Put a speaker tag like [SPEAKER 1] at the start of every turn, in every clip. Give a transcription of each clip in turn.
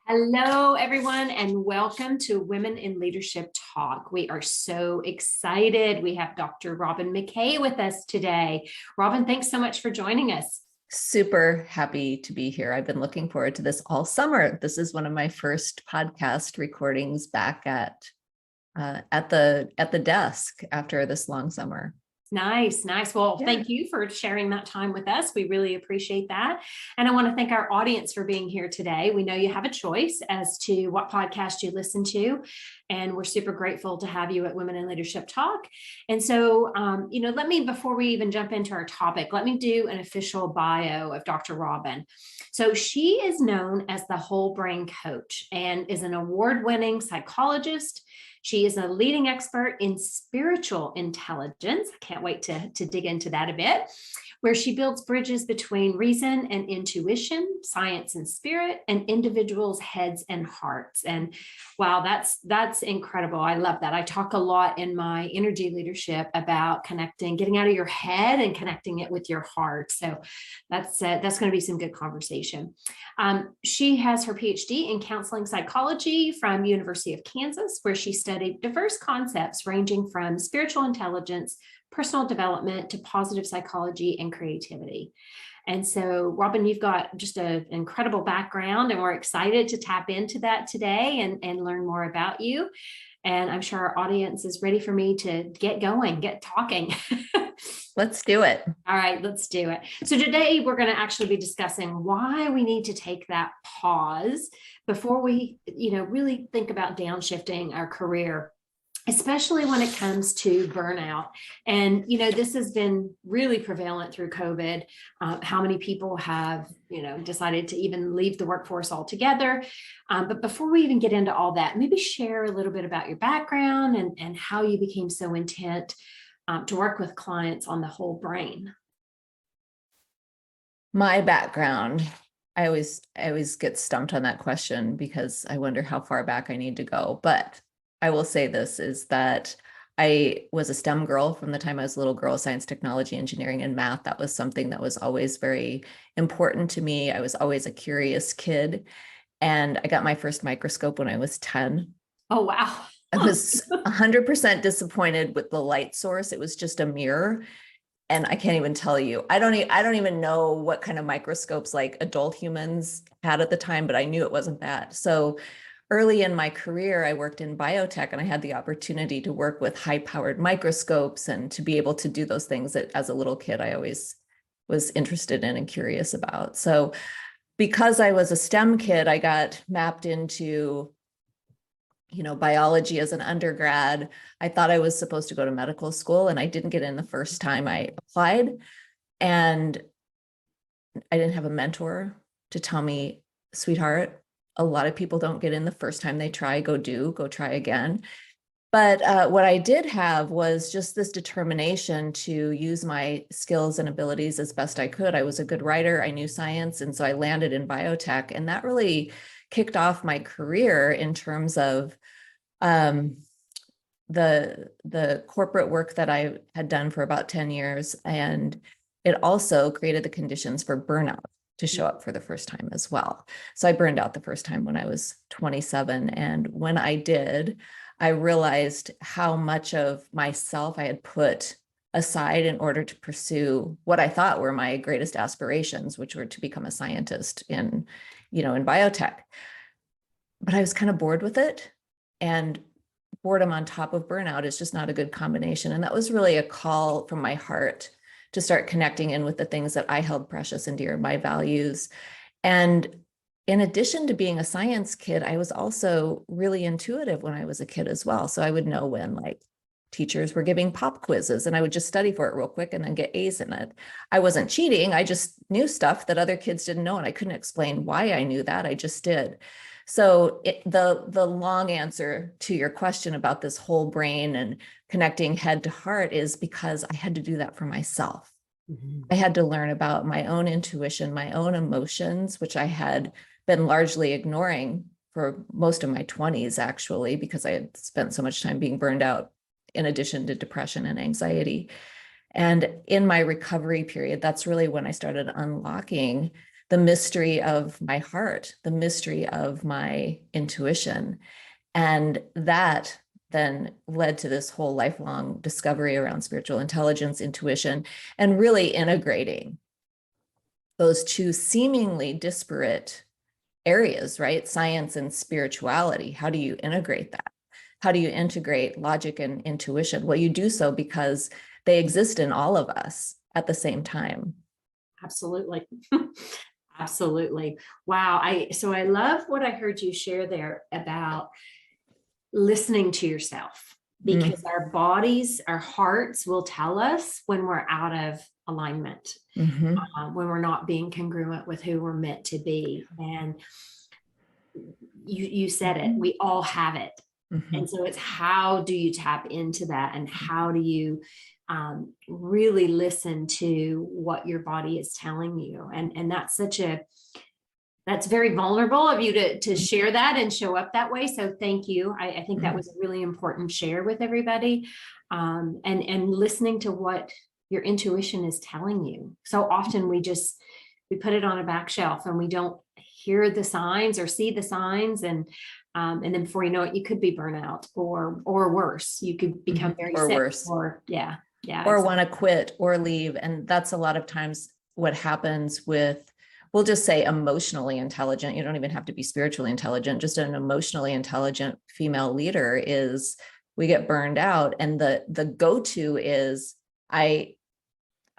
[SPEAKER 1] Hello, everyone, and welcome to Women in Leadership Talk. We are so excited. We have Dr. Robyn McKay with us today. Robyn, thanks so much for joining us.
[SPEAKER 2] Super happy to be here. I've been looking forward to this all summer. This is one of my first podcast recordings back at the desk after this long summer.
[SPEAKER 1] Nice. Well, yeah. Thank you for sharing that time with us. We really appreciate that. And I want to thank our audience for being here today. We know you have a choice as to what podcast you listen to, and we're super grateful to have you at Women in Leadership Talk. And so, before we even jump into our topic, let me do an official bio of Dr. Robyn. So she is known as the Whole Brain Coach and is an award-winning psychologist. She is a leading expert in spiritual intelligence. I can't wait to dig into that a bit, where she builds bridges between reason and intuition, science and spirit, and individuals' heads and hearts. And wow, that's incredible. I love that. I talk a lot in my energy leadership about connecting, getting out of your head and connecting it with your heart. So that's going to be some good conversation. She has her PhD in counseling psychology from University of Kansas, where she studied diverse concepts ranging from spiritual intelligence, personal development, to positive psychology and creativity. And so, Robyn, you've got just an incredible background, and we're excited to tap into that today and learn more about you. And I'm sure our audience is ready for me to get going, get talking.
[SPEAKER 2] Let's do it.
[SPEAKER 1] All right, let's do it. So today we're going to actually be discussing why we need to take that pause before we, really think about downshifting our career, especially when it comes to burnout. And, this has been really prevalent through COVID. How many people have, decided to even leave the workforce altogether. But before we even get into all that, maybe share a little bit about your background and how you became so intent to work with clients on the whole brain.
[SPEAKER 2] My background, I always get stumped on that question because I wonder how far back I need to go. But I will say this is that I was a STEM girl from the time I was a little girl. Science, technology, engineering, and math. That was something that was always very important to me. I was always a curious kid. And I got my first microscope when I was 10.
[SPEAKER 1] Oh, wow.
[SPEAKER 2] I was 100% disappointed with the light source. It was just a mirror. And I can't even tell you, I don't even know what kind of microscopes like adult humans had at the time, but I knew it wasn't that. So early in my career, I worked in biotech, and I had the opportunity to work with high-powered microscopes and to be able to do those things that as a little kid, I always was interested in and curious about. So because I was a STEM kid, I got mapped into biology as an undergrad. I thought I was supposed to go to medical school, and I didn't get in the first time I applied. And I didn't have a mentor to tell me, sweetheart, a lot of people don't get in the first time they try, go try again. But what I did have was just this determination to use my skills and abilities as best I could. I was a good writer. I knew science. And so I landed in biotech, and that really kicked off my career in terms of the corporate work that I had done for about 10 years. And it also created the conditions for burnout to show up for the first time as well. So I burned out the first time when I was 27. And when I did, I realized how much of myself I had put aside in order to pursue what I thought were my greatest aspirations, which were to become a scientist in biotech. But I was kind of bored with it, and boredom on top of burnout is just not a good combination. And that was really a call from my heart to start connecting in with the things that I held precious and dear, my values. And in addition to being a science kid, I was also really intuitive when I was a kid as well. So I would know when teachers were giving pop quizzes, and I would just study for it real quick and then get A's in it. I wasn't cheating. I just knew stuff that other kids didn't know, and I couldn't explain why I knew that. I just did. So the long answer to your question about this whole brain and connecting head to heart is because I had to do that for myself. Mm-hmm. I had to learn about my own intuition, my own emotions, which I had been largely ignoring for most of my 20s, actually, because I had spent so much time being burned out in addition to depression and anxiety. And in my recovery period, that's really when I started unlocking the mystery of my heart, the mystery of my intuition. And that then led to this whole lifelong discovery around spiritual intelligence, intuition, and really integrating those two seemingly disparate areas, right? Science and spirituality. How do you integrate that? How do you integrate logic and intuition? Well, you do so because they exist in all of us at the same time.
[SPEAKER 1] Absolutely. Absolutely. Wow. So I love what I heard you share there about listening to yourself, because our bodies, our hearts will tell us when we're out of alignment, when we're not being congruent with who we're meant to be. And you said it, we all have it. And so it's, how do you tap into that, and how do you really listen to what your body is telling you? And that's very vulnerable of you to share that and show up that way. So thank you. I think that was a really important share with everybody. And listening to what your intuition is telling you. So often we put it on a back shelf and we don't hear the signs or see the signs. And then before you know it, you could be burnout or worse. You could become very
[SPEAKER 2] or
[SPEAKER 1] sick,
[SPEAKER 2] worse.
[SPEAKER 1] or yeah.
[SPEAKER 2] Or want to quit or leave. And that's a lot of times what happens with, we'll just say emotionally intelligent. You don't even have to be spiritually intelligent. Just an emotionally intelligent female leader is, we get burned out. And the go-to is, I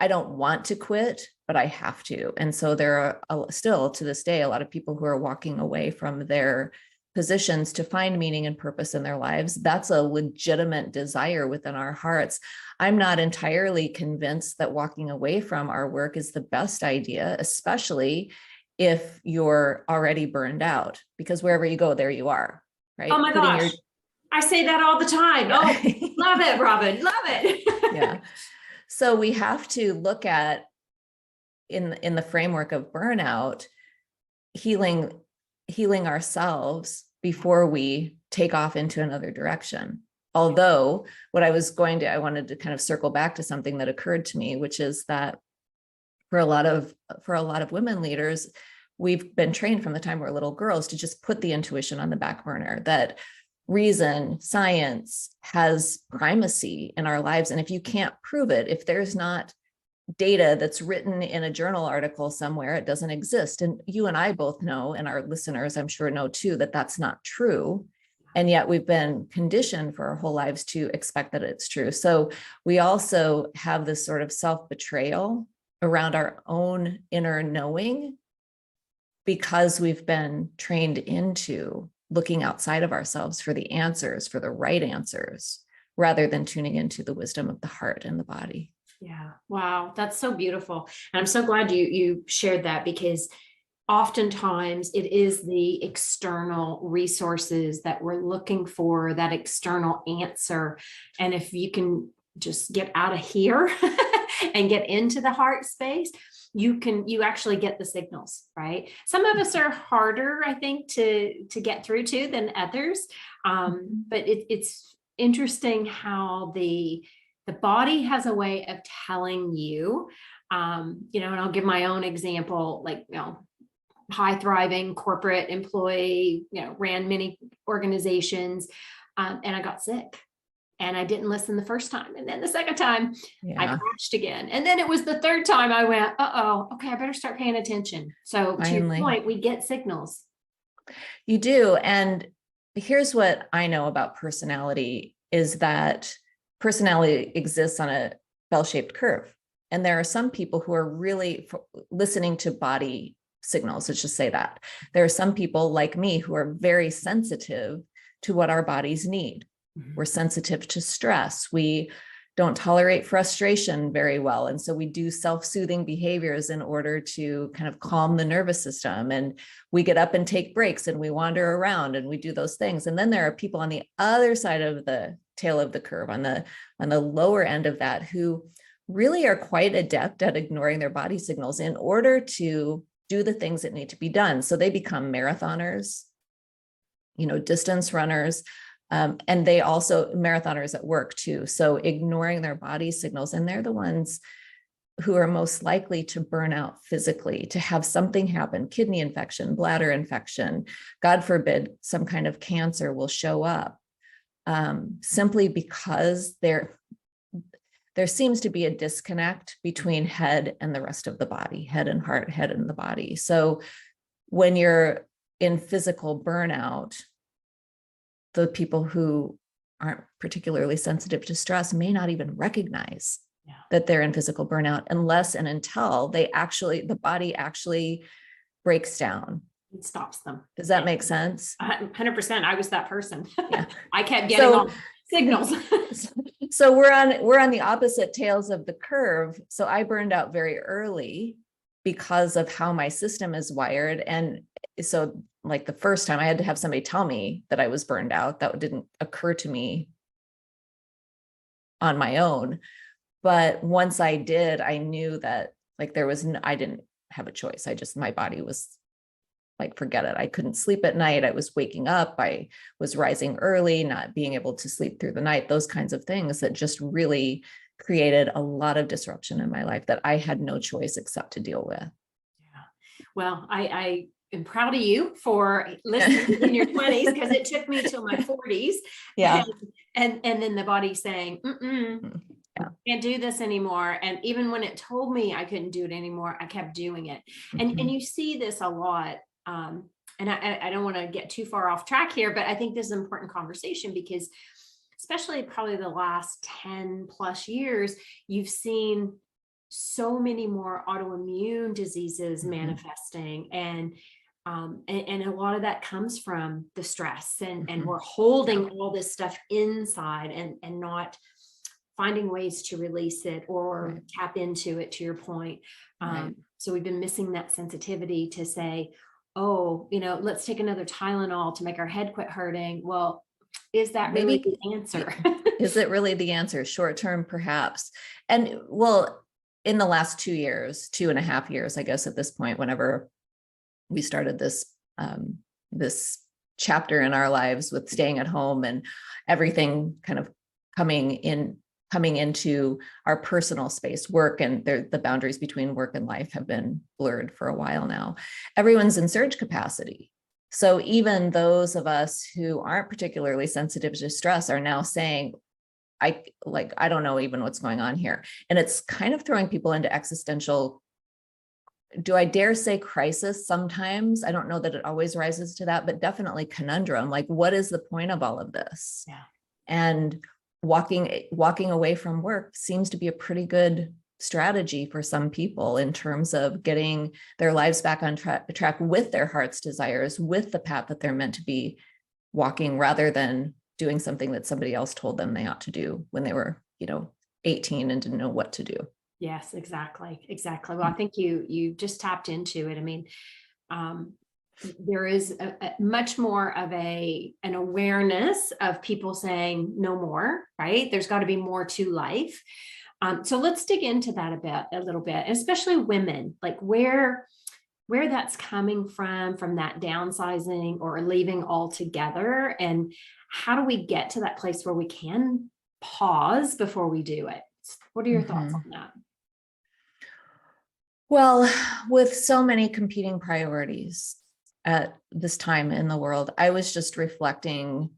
[SPEAKER 2] don't want to quit, but I have to. And so there are still to this day, a lot of people who are walking away from their positions to find meaning and purpose in their lives. That's a legitimate desire within our hearts. I'm not entirely convinced that walking away from our work is the best idea, especially if you're already burned out, because wherever you go, there you are, right?
[SPEAKER 1] Oh my gosh. I say that all the time.
[SPEAKER 2] Yeah.
[SPEAKER 1] Oh, love it, Robyn. Love it.
[SPEAKER 2] Yeah. So we have to look at, in the framework of burnout, healing ourselves before we take off into another direction. Although I wanted to kind of circle back to something that occurred to me, which is that for a lot of women leaders, we've been trained from the time we're little girls to just put the intuition on the back burner, that reason, science has primacy in our lives. And if you can't prove it, if there's not data that's written in a journal article somewhere, it doesn't exist. And you and I both know, and our listeners, I'm sure, know too, that that's not true. And yet we've been conditioned for our whole lives to expect that it's true. So we also have this sort of self-betrayal around our own inner knowing, because we've been trained into looking outside of ourselves for the answers, for the right answers, rather than tuning into the wisdom of the heart and the body.
[SPEAKER 1] Yeah. Wow. That's so beautiful. And I'm so glad you shared that, because oftentimes it is the external resources that we're looking for, that external answer. And if you can just get out of here and get into the heart space, you actually get the signals, right? Some of us are harder, I think, to get through to than others. But it's interesting how the body has a way of telling you, and I'll give my own example, like, high thriving corporate employee, ran many organizations, and I got sick. And I didn't listen the first time. And then the second time, I crashed again. And then it was the third time I went, okay, I better start paying attention. So to your point, we get signals.
[SPEAKER 2] You do. And here's what I know about personality, is that personality exists on a bell-shaped curve. And there are some people who are really listening to body signals. Let's just say that. There are some people like me who are very sensitive to what our bodies need. We're sensitive to stress. We don't tolerate frustration very well. And so we do self-soothing behaviors in order to kind of calm the nervous system. And we get up and take breaks and we wander around and we do those things. And then there are people on the other side of the tail of the curve, on the lower end of that, who really are quite adept at ignoring their body signals in order to do the things that need to be done. So they become marathoners, distance runners. And they also marathoners at work too. So ignoring their body signals, and they're the ones who are most likely to burn out physically, to have something happen, kidney infection, bladder infection, God forbid, some kind of cancer will show up, simply because there seems to be a disconnect between head and the rest of the body, head and heart, head and the body. So when you're in physical burnout, the people who aren't particularly sensitive to stress may not even recognize that they're in physical burnout unless and until the body actually breaks down.
[SPEAKER 1] It stops them.
[SPEAKER 2] Does that make sense?
[SPEAKER 1] 100%. I was that person.
[SPEAKER 2] Yeah.
[SPEAKER 1] I kept getting all signals.
[SPEAKER 2] So we're on the opposite tails of the curve. So I burned out very early because of how my system is wired. And so like the first time I had to have somebody tell me that I was burned out. That didn't occur to me on my own. But once I did, I knew that like I didn't have a choice. My body was like, forget it. I couldn't sleep at night. I was waking up. I was rising early, not being able to sleep through the night, those kinds of things that just really created a lot of disruption in my life that I had no choice except to deal with.
[SPEAKER 1] Yeah. Well, I am proud of you for listening in your 20s, because it took me till my 40s.
[SPEAKER 2] Yeah.
[SPEAKER 1] And then the body saying,
[SPEAKER 2] Yeah.
[SPEAKER 1] Can't do this anymore. And even when it told me I couldn't do it anymore, I kept doing it. And you see this a lot. And I don't want to get too far off track here, but I think this is an important conversation because especially probably the last 10 plus years, you've seen so many more autoimmune diseases manifesting. And a lot of that comes from the stress and we're holding all this stuff inside and not finding ways to release it or tap into it, to your point. So we've been missing that sensitivity to say, oh, let's take another Tylenol to make our head quit hurting. Well, is that really the answer?
[SPEAKER 2] Is it really the answer? Short term, perhaps. And well, in the last 2.5 years, I guess at this point, whenever we started this chapter in our lives with staying at home and everything kind of coming into our personal space, work, and the boundaries between work and life have been blurred for a while now. Everyone's in surge capacity. So even those of us who aren't particularly sensitive to stress are now saying, I don't know even what's going on here. And it's kind of throwing people into existential, do I dare say crisis sometimes? I don't know that it always rises to that, but definitely conundrum. Like, what is the point of all of this? Yeah. And walking away from work seems to be a pretty good strategy for some people in terms of getting their lives back on track with their heart's desires, with the path that they're meant to be walking, rather than doing something that somebody else told them they ought to do when they were, 18 and didn't know what to do. Yes,
[SPEAKER 1] exactly. Well, I think you just tapped into it. I mean, there is a much more of an awareness of people saying no more, right? There's got to be more to life. So let's dig into that a little bit, especially women, like where that's coming from that downsizing or leaving altogether. And how do we get to that place where we can pause before we do it? What are your thoughts on that?
[SPEAKER 2] Well, with so many competing priorities at this time in the world, I was just reflecting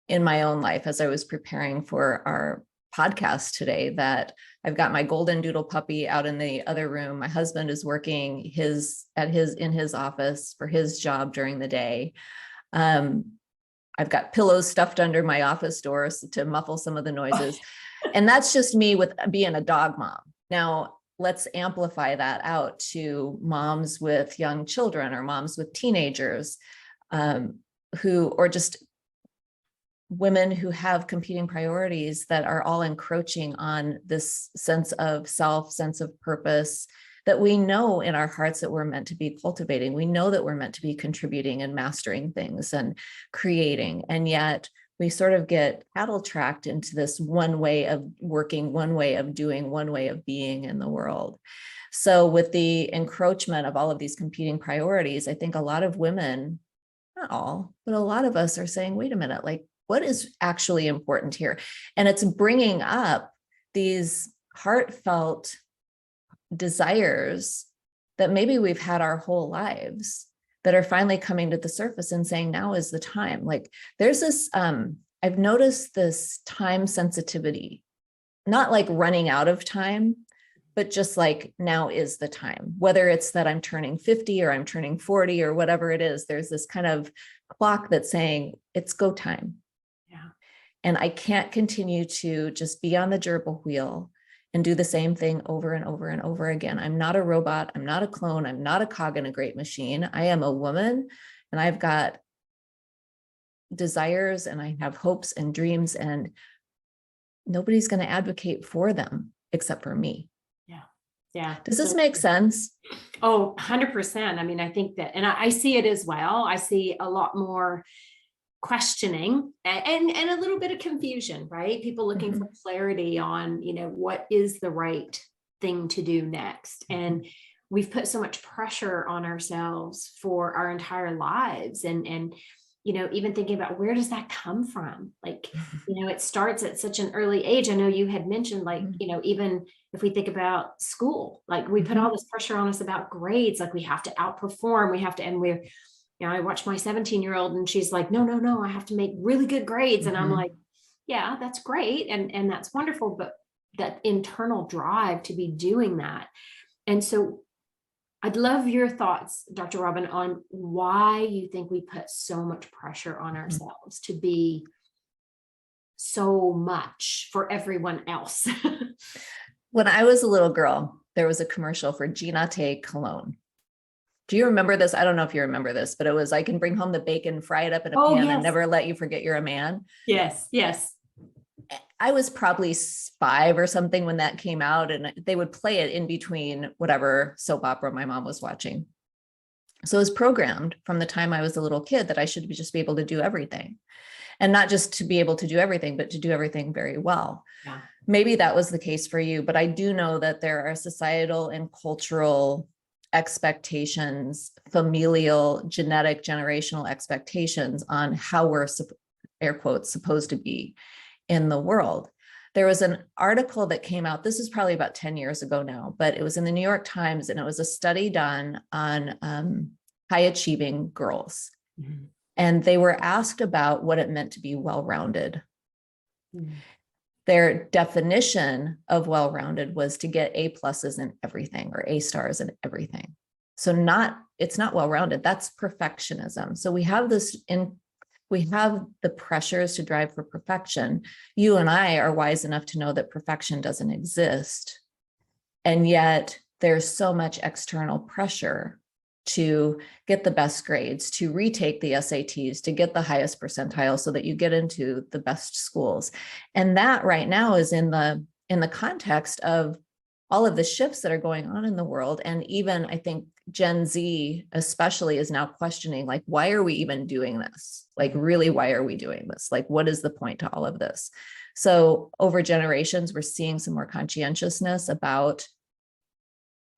[SPEAKER 2] in my own life as I was preparing for our podcast today that I've got my golden doodle puppy out in the other room. My husband is working in his office for his job during the day. I've got pillows stuffed under my office doors to muffle some of the noises. And that's just me with being a dog mom. Now, let's amplify that out to moms with young children or moms with teenagers or just women who have competing priorities that are all encroaching on this sense of self, sense of purpose that we know in our hearts that we're meant to be cultivating. We know that we're meant to be contributing and mastering things and creating. And yet we sort of get cattle tracked into this one way of working, one way of doing, one way of being in the world. So with the encroachment of all of these competing priorities, I think a lot of women, not all, but a lot of us are saying, wait a minute, like, what is actually important here? And it's bringing up these heartfelt desires that maybe we've had our whole lives that are finally coming to the surface and saying, now is the time. Like there's this, I've noticed this time sensitivity, not like running out of time, but just like now is the time, whether it's that I'm turning 50 or I'm turning 40 or whatever it is, there's this kind of clock that's saying it's go time.
[SPEAKER 1] Yeah.
[SPEAKER 2] And I can't continue to just be on the gerbil wheel and do the same thing over and over and over again. I'm not a robot. I'm not a clone. I'm not a cog in a great machine. I am a woman, and I've got desires and I have hopes and dreams, and nobody's going to advocate for them except for me.
[SPEAKER 1] Yeah. Yeah.
[SPEAKER 2] Does this make sense?
[SPEAKER 1] Oh, 100%. I mean, I think that, and I see it as well. I see a lot more questioning and a little bit of confusion, right? People looking for clarity on, what is the right thing to do next. And we've put so much pressure on ourselves for our entire lives. And even thinking about where does that come from? Like, it starts at such an early age. I know you had mentioned, like, even if we think about school, like we put all this pressure on us about grades, like we have to outperform, we have to, and we're, I watch my 17-year-old and she's like, no, I have to make really good grades. And I'm like, yeah, that's great. And that's wonderful. But that internal drive to be doing that. And so I'd love your thoughts, Dr. Robyn, on why you think we put so much pressure on ourselves to be so much for everyone else.
[SPEAKER 2] When I was a little girl, there was a commercial for Ginate cologne. Do you remember this? I don't know if you remember this, but it was, I can bring home the bacon, fry it up in a pan and never let you forget you're a man.
[SPEAKER 1] Yes.
[SPEAKER 2] I was probably 5 or something when that came out, and they would play it in between whatever soap opera my mom was watching. So it was programmed from the time I was a little kid that I should just be able to do everything, and not just to be able to do everything, but to do everything very well.
[SPEAKER 1] Yeah.
[SPEAKER 2] Maybe that was the case for you, but I do know that there are societal and cultural expectations, familial, genetic, generational expectations on how we're, air quotes, supposed to be in the world. There was an article that came out, this is probably about 10 years ago now, but it was in the New York Times, and it was a study done on high achieving girls. And they were asked about what it meant to be well-rounded. Their definition of well-rounded was to get A pluses in everything, or A stars in everything. So it's not well-rounded, that's perfectionism. So we have the pressures to drive for perfection. You and I are wise enough to know that perfection doesn't exist. And yet there's so much external pressure to get the best grades, to retake the SATs, to get the highest percentile so that you get into the best schools. And that right now is in the context of all of the shifts that are going on in the world. And even I think Gen Z especially is now questioning, like, why are we even doing this? Like, really, why are we doing this? Like, what is the point to all of this? So over generations, we're seeing some more conscientiousness about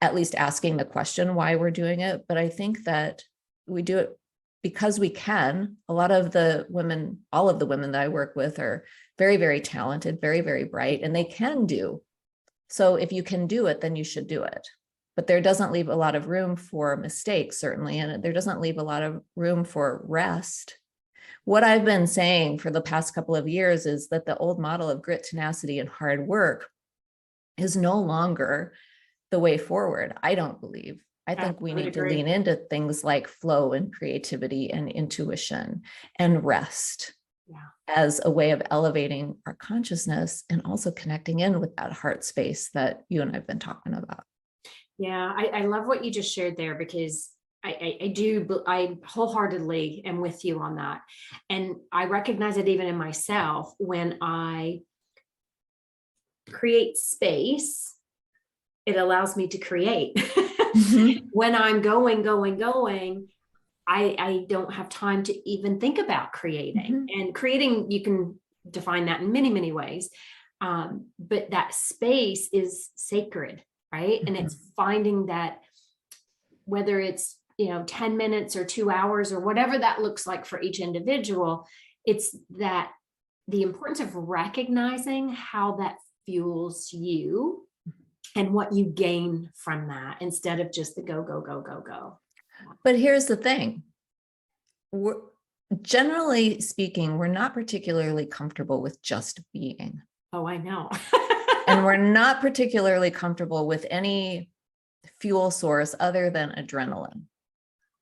[SPEAKER 2] at least asking the question why we're doing it. But I think that we do it because we can. A lot of the women, all of the women that I work with are very, very talented, very, very bright, and they can do. So if you can do it, then you should do it. But there doesn't leave a lot of room for mistakes, certainly, and there doesn't leave a lot of room for rest. What I've been saying for the past couple of years is that the old model of grit, tenacity, and hard work is no longer the way forward. I don't believe. I think we need to lean into things like flow and creativity and intuition and rest as a way of elevating our consciousness and also connecting in with that heart space that you and I've been talking about.
[SPEAKER 1] Yeah, I love what you just shared there, because I wholeheartedly am with you on that. And I recognize it even in myself when I create space, it allows me to create. When I'm going, I don't have time to even think about creating. And creating, you can define that in many, many ways. But that space is sacred, right? And it's finding that, whether it's 10 minutes or 2 hours or whatever that looks like for each individual, it's that the importance of recognizing how that fuels you and what you gain from that instead of just the go, go, go, go, go.
[SPEAKER 2] But here's the thing. Generally speaking, we're not particularly comfortable with just being.
[SPEAKER 1] Oh, I know.
[SPEAKER 2] And we're not particularly comfortable with any fuel source other than adrenaline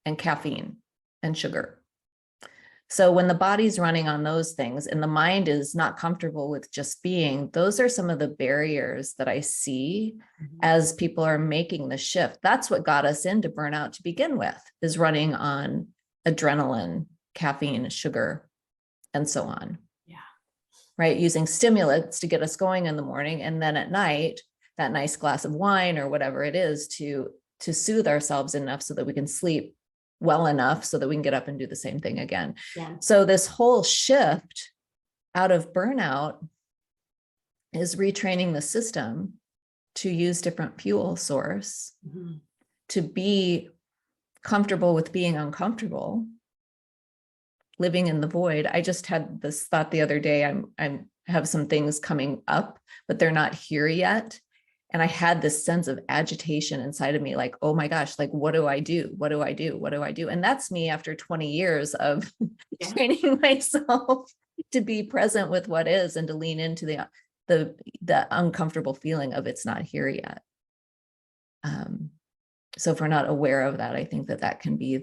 [SPEAKER 2] and caffeine and sugar. So when the body's running on those things and the mind is not comfortable with just being, those are some of the barriers that I see as people are making the shift. That's what got us into burnout to begin with, is running on adrenaline, caffeine, sugar, and so on.
[SPEAKER 1] Yeah.
[SPEAKER 2] Right. Using stimulants to get us going in the morning. And then at night, that nice glass of wine or whatever it is to soothe ourselves enough so that we can sleep well enough so that we can get up and do the same thing again.
[SPEAKER 1] Yeah.
[SPEAKER 2] So this whole shift out of burnout is retraining the system to use different fuel source, to be comfortable with being uncomfortable, living in the void. I just had this thought the other day. I have some things coming up, but they're not here yet. And I had this sense of agitation inside of me, like, oh my gosh, like, what do I do? What do I do? What do I do? And that's me after 20 years of training myself to be present with what is and to lean into the uncomfortable feeling of it's not here yet. So if we're not aware of that, I think that can be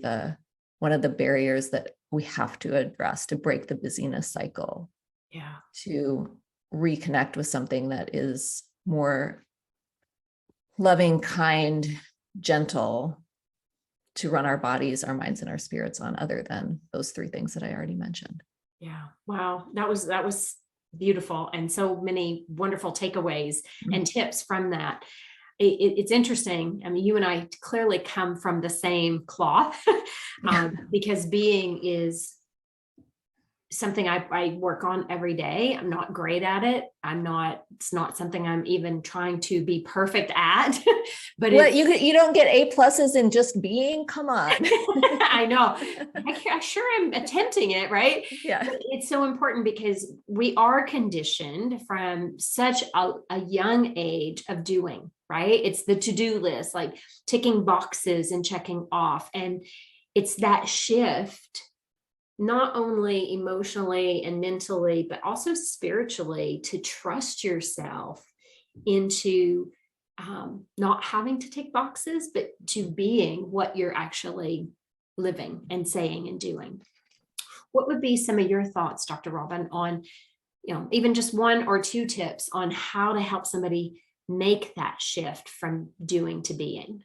[SPEAKER 2] one of the barriers that we have to address to break the busyness cycle.
[SPEAKER 1] Yeah.
[SPEAKER 2] To reconnect with something that is more loving, kind, gentle, to run our bodies, our minds, and our spirits on, other than those three things that I already mentioned.
[SPEAKER 1] Yeah. Wow. That was beautiful. And so many wonderful takeaways and tips from that. It's interesting. I mean, you and I clearly come from the same cloth because being is something I work on every day. I'm not great at it. It's not something I'm even trying to be perfect at, but
[SPEAKER 2] you don't get A+ in just being, come on.
[SPEAKER 1] I know. I sure am attempting it, right?
[SPEAKER 2] Yeah.
[SPEAKER 1] But it's so important because we are conditioned from such a young age of doing, right? It's the to-do list, like ticking boxes and checking off. And it's that shift, not only emotionally and mentally, but also spiritually, to trust yourself into not having to tick boxes, but to being what you're actually living and saying and doing. What would be some of your thoughts, Dr. Robyn, on, even just one or two tips on how to help somebody make that shift from doing to being?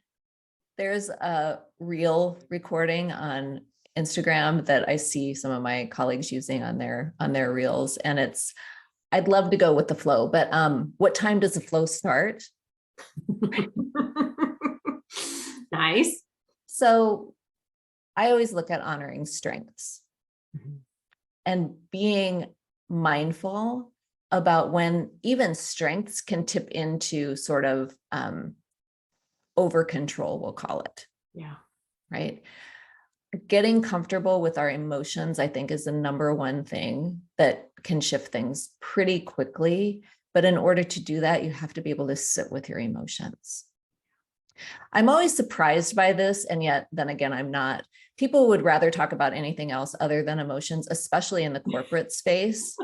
[SPEAKER 2] There's a reel recording on Instagram that I see some of my colleagues using on their reels, and I'd love to go with the flow, but what time does the flow start?
[SPEAKER 1] Nice.
[SPEAKER 2] So I always look at honoring strengths and being mindful about when even strengths can tip into sort of over control, we'll call it.
[SPEAKER 1] Yeah.
[SPEAKER 2] Right. Getting comfortable with our emotions, I think, is the number one thing that can shift things pretty quickly. But in order to do that, you have to be able to sit with your emotions. I'm always surprised by this. And yet, then again, I'm not. People would rather talk about anything else other than emotions, especially in the corporate space.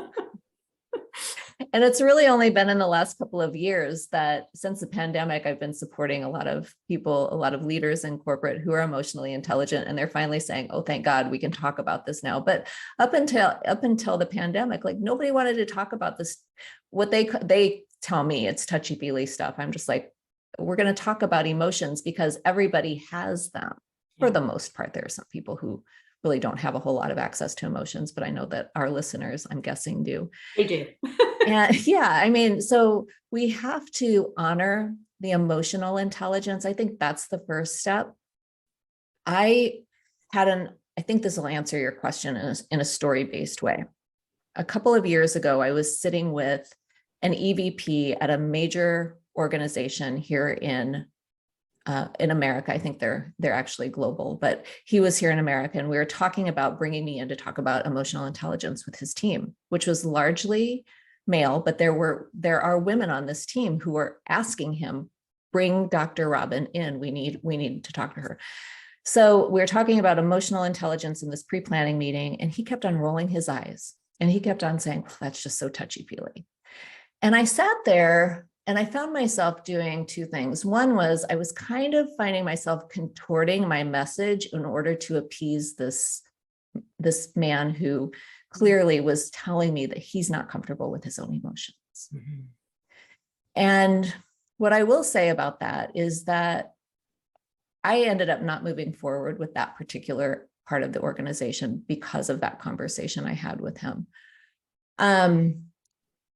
[SPEAKER 2] And it's really only been in the last couple of years that, since the pandemic, I've been supporting a lot of people, a lot of leaders in corporate who are emotionally intelligent, and they're finally saying, oh, thank God we can talk about this now. But up until the pandemic, like, nobody wanted to talk about this. What they tell me, it's touchy-feely stuff. I'm just like, we're going to talk about emotions because everybody has them. For the most part. There are some people who really don't have a whole lot of access to emotions, but I know that our listeners, I'm guessing, do.
[SPEAKER 1] They do.
[SPEAKER 2] And yeah, I mean, so we have to honor the emotional intelligence. I think that's the first step. I think this will answer your question in a story-based way. A couple of years ago, I was sitting with an EVP at a major organization here in America. I think they're actually global, but he was here in America, and we were talking about bringing me in to talk about emotional intelligence with his team, which was largely male, but there are women on this team who were asking him, bring Dr. Robyn in. We need to talk to her. So we were talking about emotional intelligence in this pre-planning meeting, and he kept on rolling his eyes and he kept on saying, well, that's just so touchy-feely. And I sat there and I found myself doing two things. One was I was kind of finding myself contorting my message in order to appease this man who clearly was telling me that he's not comfortable with his own emotions. Mm-hmm. And what I will say about that is that I ended up not moving forward with that particular part of the organization because of that conversation I had with him.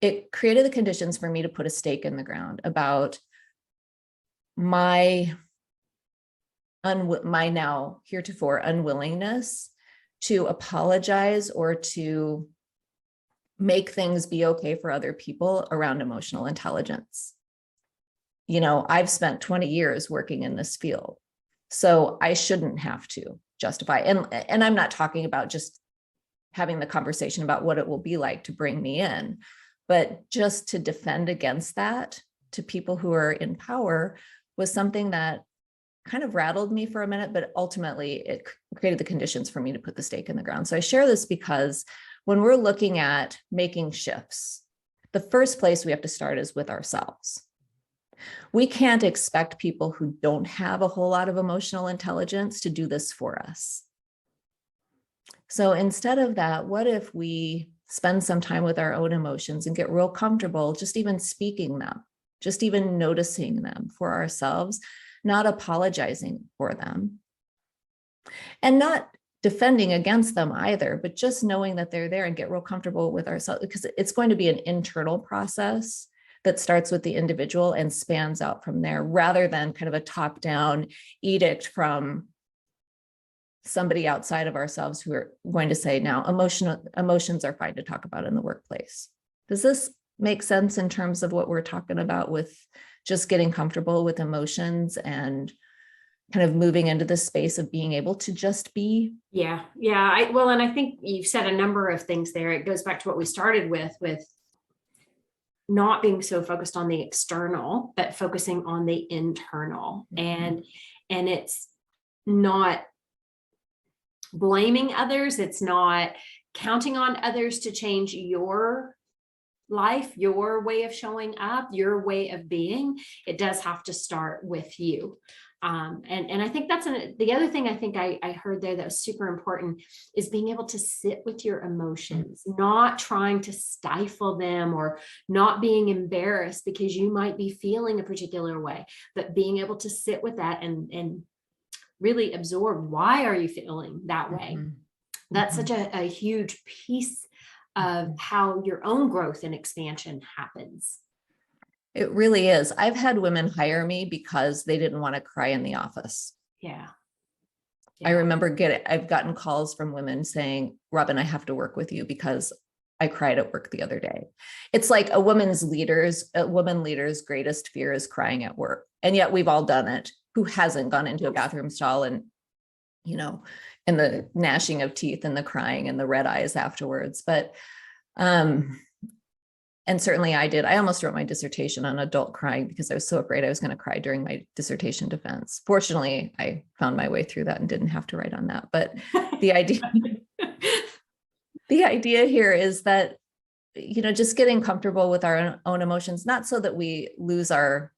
[SPEAKER 2] It created the conditions for me to put a stake in the ground about my now heretofore unwillingness to apologize or to make things be okay for other people around emotional intelligence. You know, I've spent 20 years working in this field, so I shouldn't have to justify. And I'm not talking about just having the conversation about what it will be like to bring me in, but just to defend against that to people who are in power was something that kind of rattled me for a minute, but ultimately it created the conditions for me to put the stake in the ground. So I share this because when we're looking at making shifts, the first place we have to start is with ourselves. We can't expect people who don't have a whole lot of emotional intelligence to do this for us. So instead of that, what if we spend some time with our own emotions and get real comfortable just even speaking them, just even noticing them for ourselves, not apologizing for them, and not defending against them either, but just knowing that they're there and get real comfortable with ourselves, because it's going to be an internal process that starts with the individual and spans out from there, rather than kind of a top-down edict from somebody outside of ourselves who are going to say, now emotions are fine to talk about in the workplace. Does this make sense in terms of what we're talking about with just getting comfortable with emotions and kind of moving into the space of being able to just be?
[SPEAKER 1] Yeah. And I think you've said a number of things there. It goes back to what we started with not being so focused on the external, but focusing on the internal. Mm-hmm. And it's not blaming others. It's not counting on others to change your life, your way of showing up, your way of being. It does have to start with you. And I think that's the other thing I think I heard there that was super important is being able to sit with your emotions, not trying to stifle them or not being embarrassed because you might be feeling a particular way, but being able to sit with that and really absorb, why are you feeling that way? Mm-hmm. That's such a huge piece of how your own growth and expansion happens.
[SPEAKER 2] It really is. I've had women hire me because they didn't want to cry in the office.
[SPEAKER 1] Yeah.
[SPEAKER 2] I remember I've gotten calls from women saying, Robyn, I have to work with you because I cried at work the other day. It's like a woman leader's greatest fear is crying at work. And yet we've all done it. Who hasn't gone into a bathroom stall and, and the gnashing of teeth and the crying and the red eyes afterwards. But, and certainly I did. I almost wrote my dissertation on adult crying because I was so afraid I was going to cry during my dissertation defense. Fortunately, I found my way through that and didn't have to write on that. But the idea here is that, just getting comfortable with our own emotions, not so that we lose our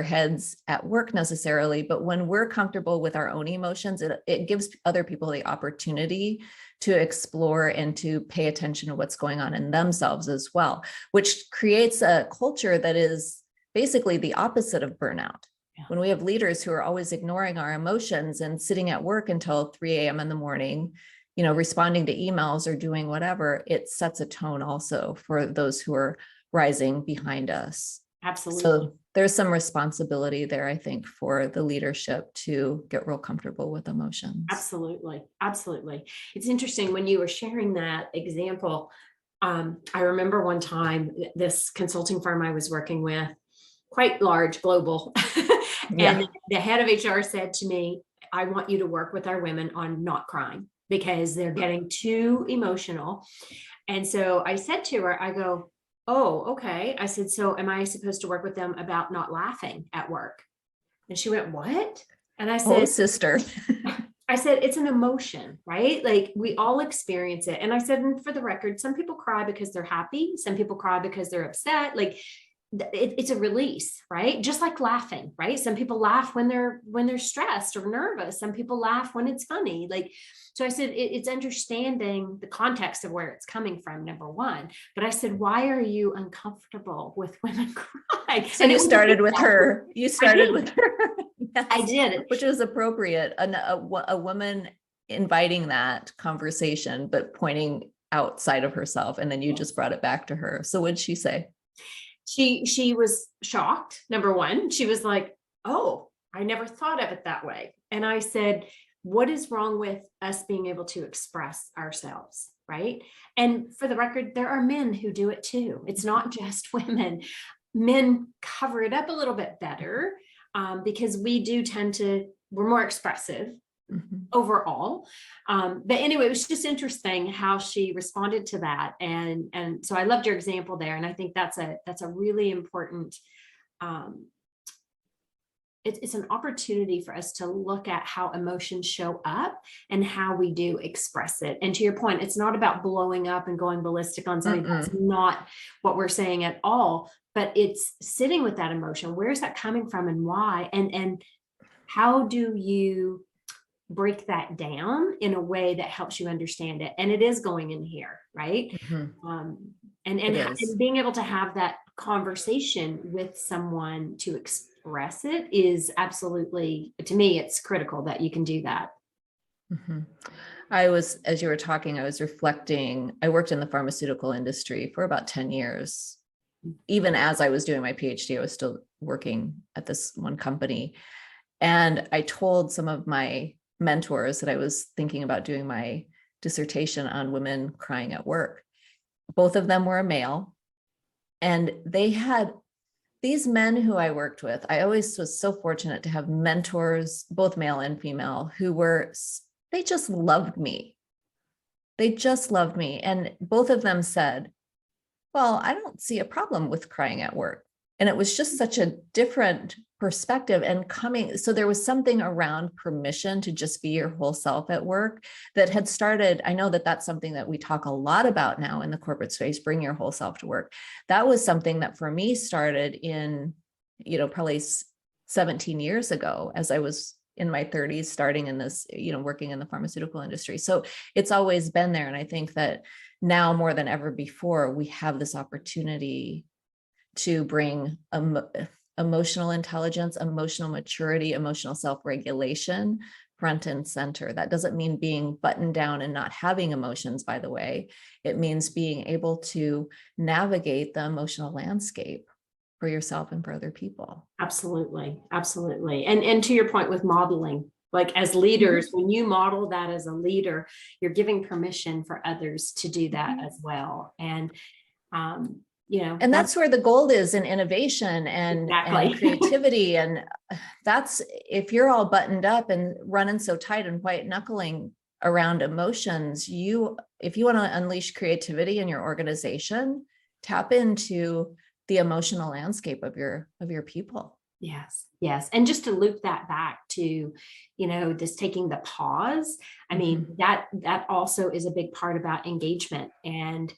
[SPEAKER 2] heads at work necessarily, but when we're comfortable with our own emotions, it gives other people the opportunity to explore and to pay attention to what's going on in themselves as well, which creates a culture that is basically the opposite of burnout. Yeah. When we have leaders who are always ignoring our emotions and sitting at work until 3 a.m. in the morning, responding to emails or doing whatever, it sets a tone also for those who are rising behind us.
[SPEAKER 1] Absolutely.
[SPEAKER 2] So there's some responsibility there, I think, for the leadership to get real comfortable with emotions.
[SPEAKER 1] Absolutely. It's interesting when you were sharing that example. I remember one time this consulting firm I was working with, quite large, global, and the head of HR said to me, I want you to work with our women on not crying because they're getting too emotional. And so I said to her, I go, oh, okay. I said, so am I supposed to work with them about not laughing at work? And she went, what? And
[SPEAKER 2] Oh, sister.
[SPEAKER 1] I said, it's an emotion, right? Like we all experience it. And I said, and for the record, some people cry because they're happy. Some people cry because they're upset. Like it's a release, right? Just like laughing, right? Some people laugh when they're stressed or nervous. Some people laugh when it's funny. Like, so I said, it's understanding the context of where it's coming from, number one. But I said, why are you uncomfortable with women cry?
[SPEAKER 2] So you started with her. You started with her. Yes,
[SPEAKER 1] I did,
[SPEAKER 2] which was appropriate. A woman inviting that conversation, but pointing outside of herself, and then you just brought it back to her. So what'd she say?
[SPEAKER 1] She was shocked. Number one, she was like, oh, I never thought of it that way. And I said, what is wrong with us being able to express ourselves? Right. And for the record, there are men who do it too. It's not just women. Men cover it up a little bit better because we do tend to, we're more expressive overall. But anyway, it was just interesting how she responded to that. And so I loved your example there. And I think that's a really important, it's an opportunity for us to look at how emotions show up and how we do express it. And to your point, it's not about blowing up and going ballistic on something. That's not what we're saying at all, but it's sitting with that emotion. Where is that coming from and why? And how do you break that down in a way that helps you understand it? And it is going in here, right? And being able to have that conversation with someone to express it is absolutely, to me, it's critical that you can do that.
[SPEAKER 2] As you were talking, I was reflecting, I worked in the pharmaceutical industry for about 10 years. Even as I was doing my PhD, I was still working at this one company. And I told some of my mentors that I was thinking about doing my dissertation on women crying at work. Both of them were a male. And they had these men who I worked with. I always was so fortunate to have mentors, both male and female, they just loved me. They just loved me. And both of them said, well, I don't see a problem with crying at work. And it was just such a different perspective and so there was something around permission to just be your whole self at work that had started. I know that that's something that we talk a lot about now in the corporate space, bring your whole self to work. That was something that for me started in, probably 17 years ago, as I was in my 30s, starting in this, working in the pharmaceutical industry. So it's always been there. And I think that now more than ever before, we have this opportunity to bring emotional intelligence, emotional maturity, emotional self-regulation front and center. That doesn't mean being buttoned down and not having emotions, by the way. It means being able to navigate the emotional landscape for yourself and for other people.
[SPEAKER 1] Absolutely. Absolutely. And to your point with modeling, like as leaders, when you model that as a leader, you're giving permission for others to do that as well. And,
[SPEAKER 2] and that's where the gold is in innovation and creativity. And that's, if you're all buttoned up and running so tight and white knuckling around emotions, if you want to unleash creativity in your organization, tap into the emotional landscape of your people.
[SPEAKER 1] Yes. Yes. And just to loop that back to, this taking the pause. I mean, that also is a big part about engagement and,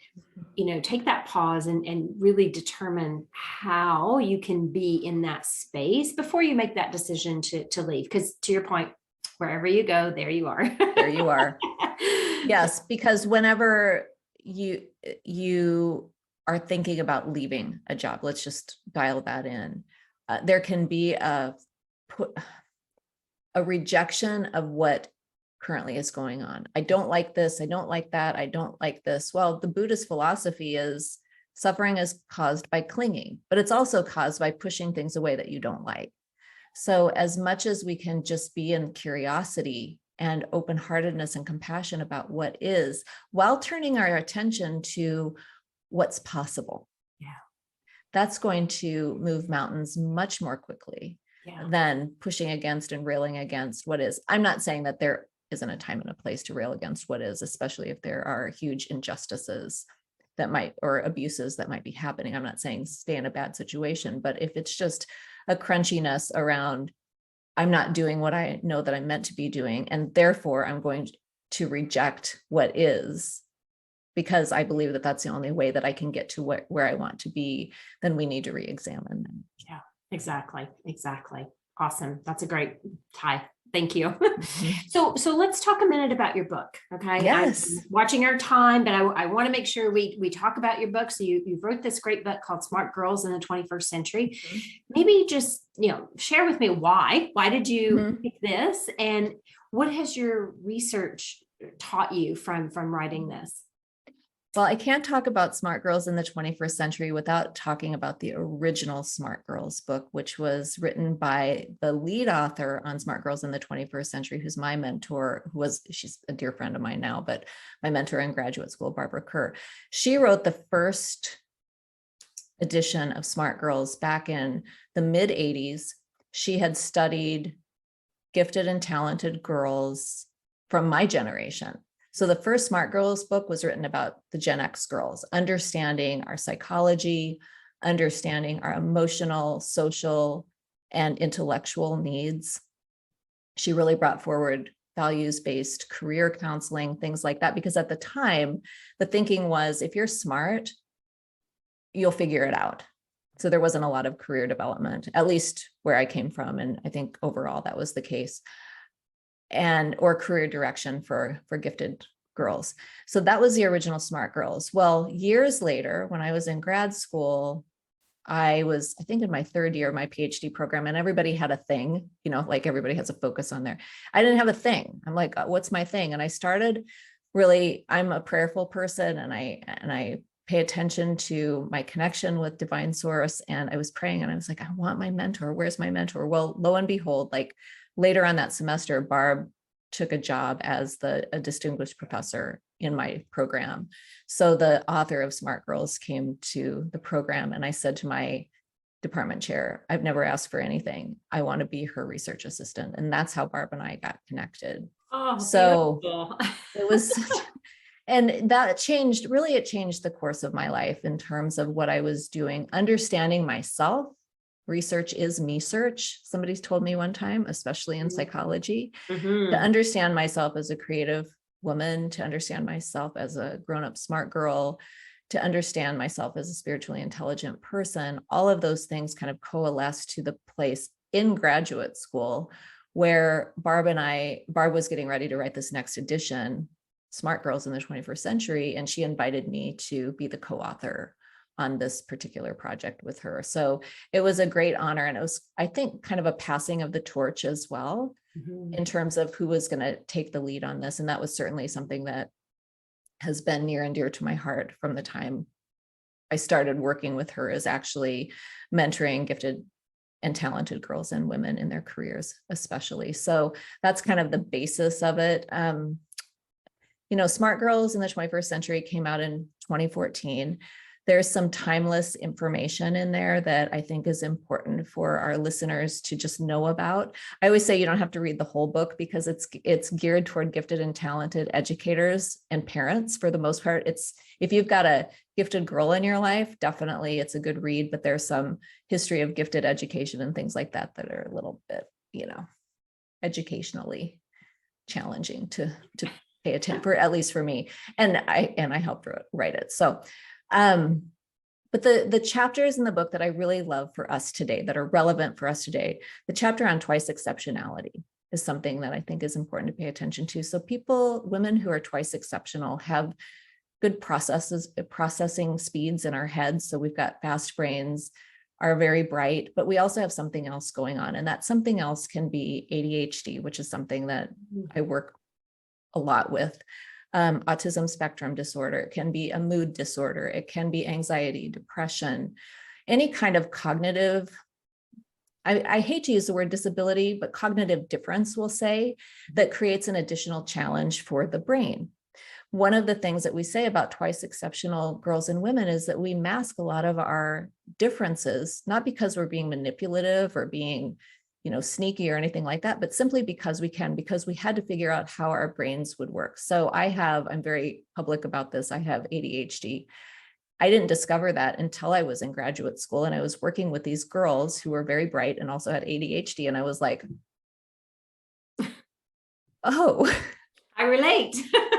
[SPEAKER 1] take that pause and really determine how you can be in that space before you make that decision to leave. Because to your point, wherever you go, there you are.
[SPEAKER 2] There you are. Yes. Because whenever you are thinking about leaving a job, let's just dial that in. There can be a rejection of what currently is going on. I don't like this. I don't like that. I don't like this. Well, the Buddhist philosophy is suffering is caused by clinging, but it's also caused by pushing things away that you don't like. So as much as we can just be in curiosity and open-heartedness and compassion about what is, while turning our attention to what's possible.
[SPEAKER 1] Yeah.
[SPEAKER 2] That's going to move mountains much more quickly than pushing against and railing against what is. I'm not saying that there isn't a time and a place to rail against what is, especially if there are huge injustices that might, or abuses that might be happening. I'm not saying stay in a bad situation, but if it's just a crunchiness around, I'm not doing what I know that I'm meant to be doing, and therefore I'm going to reject what is, because I believe that that's the only way that I can get to where I want to be, then we need to re-examine them.
[SPEAKER 1] Yeah, exactly. Exactly. Awesome. That's a great tie. Thank you. So let's talk a minute about your book. Okay.
[SPEAKER 2] Yes.
[SPEAKER 1] I'm watching our time, but I want to make sure we talk about your book. So you wrote this great book called Smart Girls in the 21st Century. Maybe just, share with me why did you pick this, and what has your research taught you from writing this?
[SPEAKER 2] Well, I can't talk about Smart Girls in the 21st Century without talking about the original Smart Girls book, which was written by the lead author on Smart Girls in the 21st Century, who's my mentor, she's a dear friend of mine now, but my mentor in graduate school, Barbara Kerr. She wrote the first edition of Smart Girls back in the mid 80s. She had studied gifted and talented girls from my generation. So the first Smart Girls book was written about the Gen X girls, understanding our psychology, understanding our emotional, social, and intellectual needs. She really brought forward values-based career counseling, things like that, because at the time, the thinking was, if you're smart, you'll figure it out. So there wasn't a lot of career development, at least where I came from. And I think overall that was the case. Or career direction for gifted girls. So that was the original Smart Girls. Well, years later, when I was in grad school, I think in my third year of my PhD program, and everybody had a thing, like everybody has a focus on there. I didn't have a thing. I'm like, what's my thing? And I started I'm a prayerful person, and I pay attention to my connection with divine source. And I was praying and I was like, I want my mentor. Where's my mentor? Well, lo and behold, like later on that semester, Barb took a job as a distinguished professor in my program. So the author of Smart Girls came to the program, and I said to my department chair, I've never asked for anything. I want to be her research assistant. And that's how Barb and I got connected.
[SPEAKER 1] Oh,
[SPEAKER 2] so
[SPEAKER 1] beautiful.
[SPEAKER 2] It was, and that changed the course of my life in terms of what I was doing, understanding myself. Research is me search. Somebody's told me one time, especially in psychology, to understand myself as a creative woman, to understand myself as a grown-up smart girl, to understand myself as a spiritually intelligent person. All of those things kind of coalesce to the place in graduate school where Barb was getting ready to write this next edition, Smart Girls in the 21st Century, and she invited me to be the co-author on this particular project with her. So it was a great honor. And it was, I think, kind of a passing of the torch as well, in terms of who was going to take the lead on this. And that was certainly something that has been near and dear to my heart from the time I started working with her, is actually mentoring gifted and talented girls and women in their careers, especially. So that's kind of the basis of it. Smart Girls in the 21st Century came out in 2014. There's some timeless information in there that I think is important for our listeners to just know about. I always say you don't have to read the whole book, because it's geared toward gifted and talented educators and parents for the most part. If you've got a gifted girl in your life, definitely it's a good read, but there's some history of gifted education and things like that that are a little bit, educationally challenging to pay attention for, at least for me. And I helped write it. So but the chapters in the book that I really love for us today, that are relevant for us today, the chapter on twice exceptionality is something that I think is important to pay attention to. So women who are twice exceptional have good processing speeds in our heads. So we've got fast brains, are very bright, but we also have something else going on. And that something else can be ADHD, which is something that I work a lot with. Autism spectrum disorder. It can be a mood disorder. It can be anxiety, depression, any kind of cognitive, I hate to use the word disability, but cognitive difference, we'll say, that creates an additional challenge for the brain. One of the things that we say about twice exceptional girls and women is that we mask a lot of our differences, not because we're being manipulative or being sneaky or anything like that, but simply because we had to figure out how our brains would work. So I'm very public about this. I have ADHD, I didn't discover that until I was in graduate school, and I was working with these girls who were very bright and also had ADHD. And I was like, oh,
[SPEAKER 1] I relate.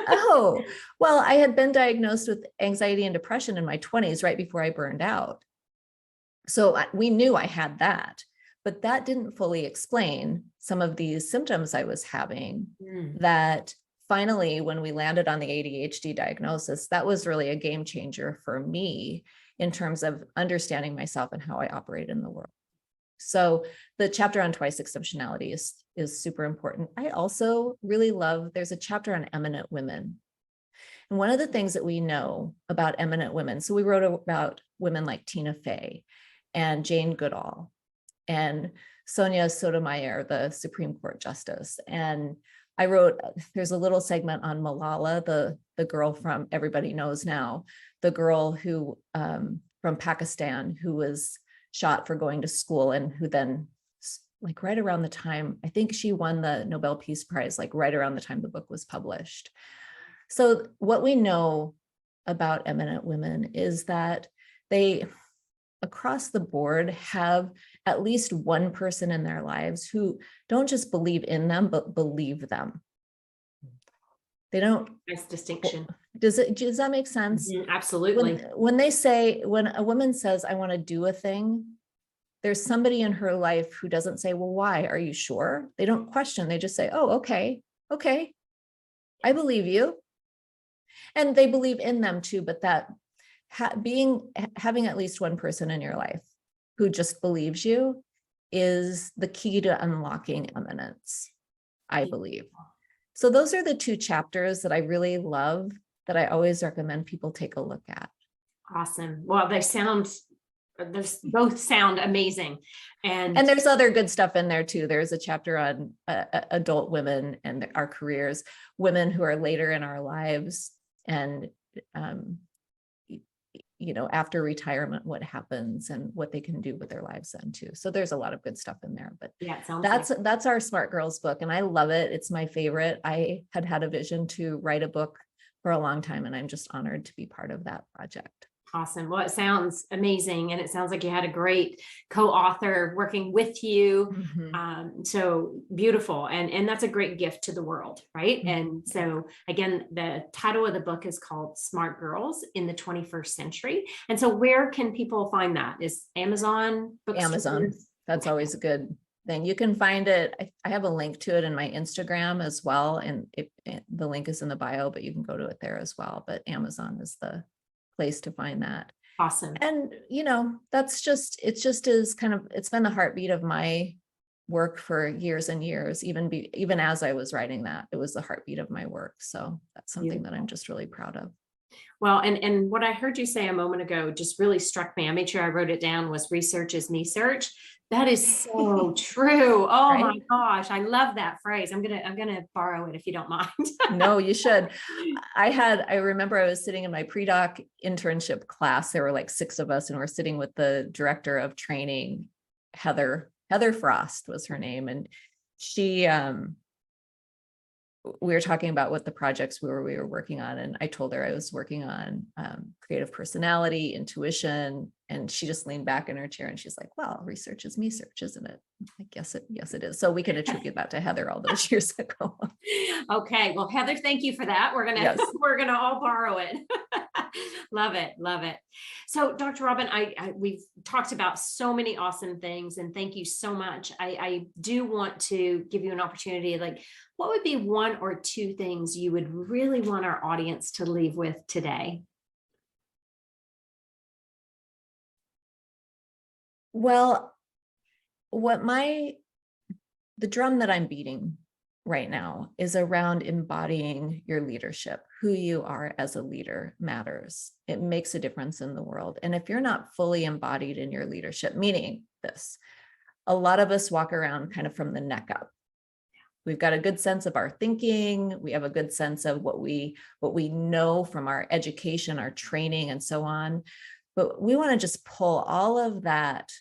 [SPEAKER 2] oh, well, I had been diagnosed with anxiety and depression in my 20s, right before I burned out. So we knew I had that, but that didn't fully explain some of these symptoms I was having. That finally, when we landed on the ADHD diagnosis, that was really a game changer for me in terms of understanding myself and how I operate in the world. So the chapter on twice exceptionality is super important. I also really love, there's a chapter on eminent women. And one of the things that we know about eminent women, so we wrote about women like Tina Fey and Jane Goodall and Sonia Sotomayor, the Supreme Court Justice. And I wrote, there's a little segment on Malala, the girl from Everybody Knows Now, the girl who from Pakistan who was shot for going to school and who then, like right around the time, I think she won the Nobel Peace Prize, like right around the time the book was published. So what we know about eminent women is that they, across the board, have at least one person in their lives who don't just believe in them, but believe them. They don't.
[SPEAKER 1] Nice distinction.
[SPEAKER 2] Does that make sense?
[SPEAKER 1] Absolutely.
[SPEAKER 2] When a woman says, I want to do a thing, there's somebody in her life who doesn't say, well, why? Are you sure? They don't question. They just say, oh, okay, I believe you. And they believe in them too, but that having at least one person in your life who just believes you is the key to unlocking eminence, I believe. So those are the two chapters that I really love, that I always recommend people take a look at.
[SPEAKER 1] Awesome. Well, both sound amazing. And
[SPEAKER 2] there's other good stuff in there too. There's a chapter on adult women and our careers, women who are later in our lives, and after retirement, what happens and what they can do with their lives then too. So there's a lot of good stuff in there, but
[SPEAKER 1] yeah,
[SPEAKER 2] that's our Smart Girls book. And I love it. It's my favorite. I had a vision to write a book for a long time, and I'm just honored to be part of that project.
[SPEAKER 1] Awesome. Well, it sounds amazing. And it sounds like you had a great co-author working with you. So beautiful. And that's a great gift to the world, right? And so again, the title of the book is called Smart Girls in the 21st Century. And so where can people find that? Is Amazon?
[SPEAKER 2] Amazon. That's always a good thing. You can find it. I have a link to it in my Instagram as well. And the link is in the bio, but you can go to it there as well. But Amazon is the place to find that.
[SPEAKER 1] Awesome.
[SPEAKER 2] And it's been the heartbeat of my work for years and years. Even as I was writing that, it was the heartbeat of my work. So that's something that I'm just really proud of.
[SPEAKER 1] Well, and what I heard you say a moment ago just really struck me. I made sure I wrote it down, was research is me search. That is so true. Oh right? My gosh. I love that phrase. I'm going to borrow it if you don't mind.
[SPEAKER 2] No, you should. I remember I was sitting in my pre-doc internship class. There were like 6 of us, and we're sitting with the director of training, Heather Frost was her name. And she, we were talking about what the projects we were working on. And I told her I was working on creative personality, intuition. And she just leaned back in her chair and she's like, well, research is me search, isn't it? I guess it is. So we can attribute that to Heather all those years ago.
[SPEAKER 1] Okay. Well, Heather, thank you for that. We're going to all borrow it. Love it. Love it. So Dr. Robyn, we've talked about so many awesome things, and thank you so much. I do want to give you an opportunity. Like, what would be 1 or 2 things you would really want our audience to leave with today?
[SPEAKER 2] Well, the drum that I'm beating right now is around embodying your leadership. Who you are as a leader matters. It makes a difference in the world. And if you're not fully embodied in your leadership, meaning this, a lot of us walk around kind of from the neck up. We've got a good sense of our thinking. We have a good sense of what we know from our education, our training, and so on. But we want to just pull all of that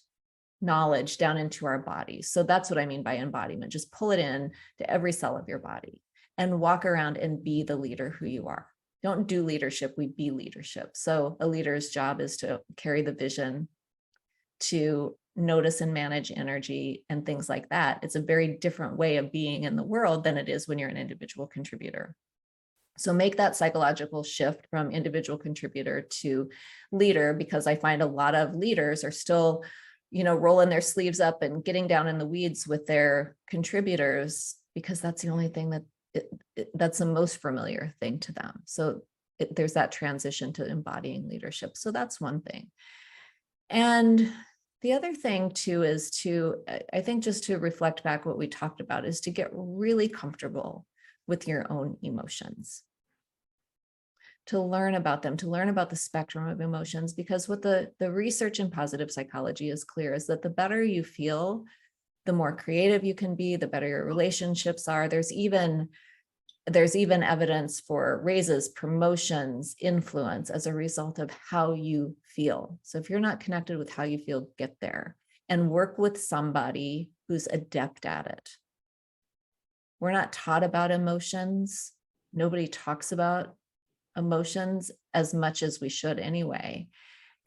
[SPEAKER 2] knowledge down into our bodies. So that's what I mean by embodiment. Just pull it in to every cell of your body and walk around and be the leader who you are. don't do leadership, we be leadership. So a leader's job is to carry the vision, to notice and manage energy and things like that. It's a very different way of being in the world than it is when you're an individual contributor. So make that psychological shift from individual contributor to leader, because I find a lot of leaders are still, rolling their sleeves up and getting down in the weeds with their contributors, because that's the only thing that's the most familiar thing to them. So there's that transition to embodying leadership. So that's one thing. And the other thing too is I think just to reflect back what we talked about, is to get really comfortable with your own emotions, to learn about them, to learn about the spectrum of emotions, because what the research in positive psychology is clear is that the better you feel, the more creative you can be, the better your relationships are. There's even evidence for raises, promotions, influence as a result of how you feel. So if you're not connected with how you feel, get there and work with somebody who's adept at it. We're not taught about emotions. Nobody talks about emotions as much as we should anyway.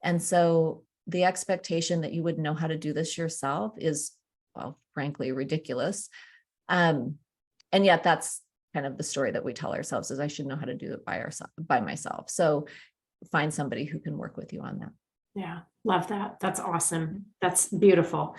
[SPEAKER 2] And so the expectation that you would know how to do this yourself is, well, frankly, ridiculous. And yet that's kind of the story that we tell ourselves, is I should know how to do it by myself. So find somebody who can work with you on that.
[SPEAKER 1] Yeah, love that. That's awesome. That's beautiful.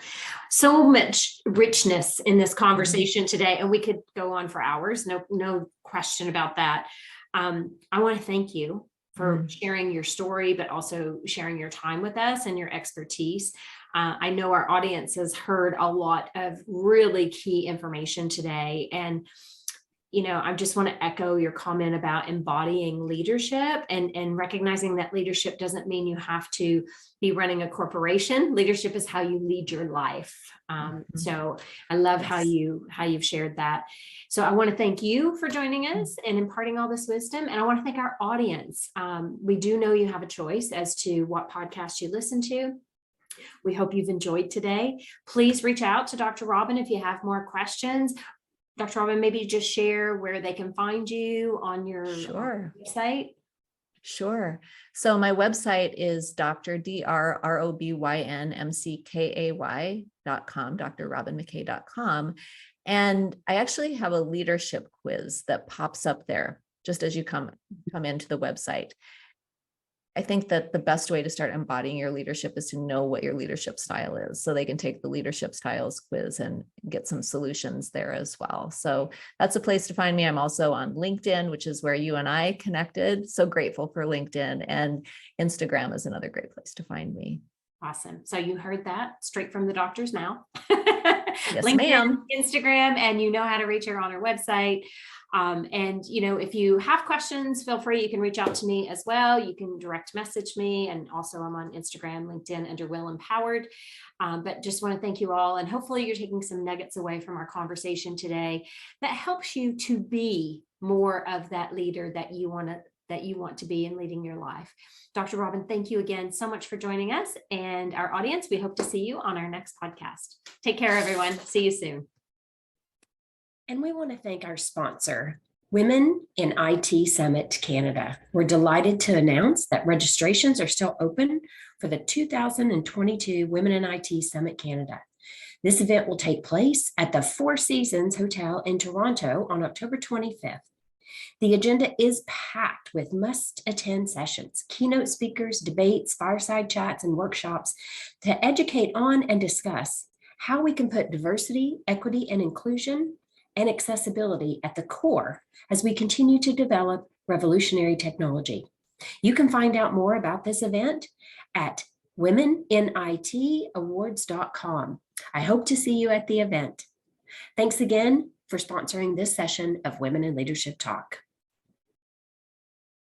[SPEAKER 1] So much richness in this conversation today, and we could go on for hours. No question about that. I want to thank you for sharing your story, but also sharing your time with us and your expertise. I know our audience has heard a lot of really key information today, and I just want to echo your comment about embodying leadership and recognizing that leadership doesn't mean you have to be running a corporation. Leadership is how you lead your life. So I love how you've shared that. So I want to thank you for joining us and imparting all this wisdom. And I want to thank our audience. We do know you have a choice as to what podcast you listen to. We hope you've enjoyed today. Please reach out to Dr. Robyn if you have more questions. Dr. Robyn, maybe just share where they can find you on your website.
[SPEAKER 2] Sure. So my website is drrobynmckay.com, drrobynmckay.com. And I actually have a leadership quiz that pops up there just as you come into the website. I think that the best way to start embodying your leadership is to know what your leadership style is, so they can take the leadership styles quiz and get some solutions there as well. So that's a place to find me. I'm also on LinkedIn, which is where you and I connected. So grateful for LinkedIn, and Instagram is another great place to find me.
[SPEAKER 1] Awesome. So you heard that straight from the doctor's mouth.
[SPEAKER 2] Yes,
[SPEAKER 1] LinkedIn,
[SPEAKER 2] ma'am.
[SPEAKER 1] Instagram, and you know how to reach her on her website. And if you have questions, feel free. You can reach out to me as well. You can direct message me, and also I'm on Instagram, LinkedIn under WIL Empowered. But just want to thank you all, and hopefully you're taking some nuggets away from our conversation today that helps you to be more of that leader that you want to be in leading your life. Dr. Robyn, thank you again so much for joining us, and our audience. We hope to see you on our next podcast. Take care, everyone. See you soon.
[SPEAKER 3] And we want to thank our sponsor, Women in IT Summit Canada. We're delighted to announce that registrations are still open for the 2022 Women in IT Summit Canada. This event will take place at the Four Seasons Hotel in Toronto on October 25th. The agenda is packed with must-attend sessions, keynote speakers, debates, fireside chats, and workshops to educate on and discuss how we can put diversity, equity, and inclusion and accessibility at the core as we continue to develop revolutionary technology. You can find out more about this event at womeninitawards.com. I hope to see you at the event. Thanks again for sponsoring this session of Women in Leadership Talk.